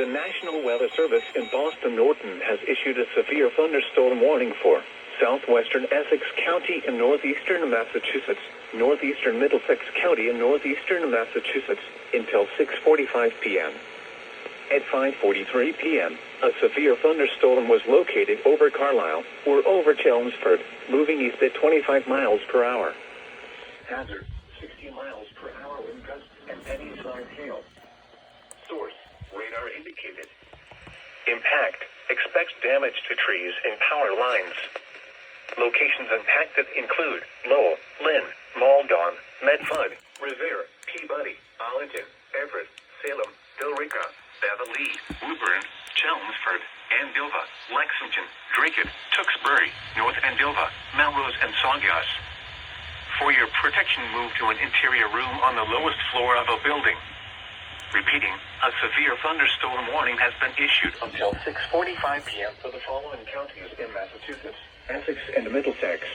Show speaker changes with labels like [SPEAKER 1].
[SPEAKER 1] The National Weather Service in Boston Norton has issued a severe thunderstorm warning for southwestern Essex County in northeastern Massachusetts, northeastern Middlesex County in northeastern Massachusetts, until 6:45 p.m. At 5:43 p.m., a severe thunderstorm was located over Carlisle, or over Chelmsford, moving east at 25 miles per hour. Hazard, 60 miles per hour wind gusts and penny-sized hail. Source, radar indicated. Impact, expects damage to trees and power lines. Locations impacted include Lowell, Lynn, Maldon, Medford, Revere, Peabody, Arlington, Everett, Salem, Billerica, Beverly, Woburn, Chelmsford, Andover, Lexington, Dracut, Tewksbury, North Andover, Melrose, and Saugus. For your protection, move to an interior room on the lowest floor of a building. Repeating, a severe thunderstorm warning has been issued until 6:45 p.m. for the following counties in Massachusetts: Essex and Middlesex,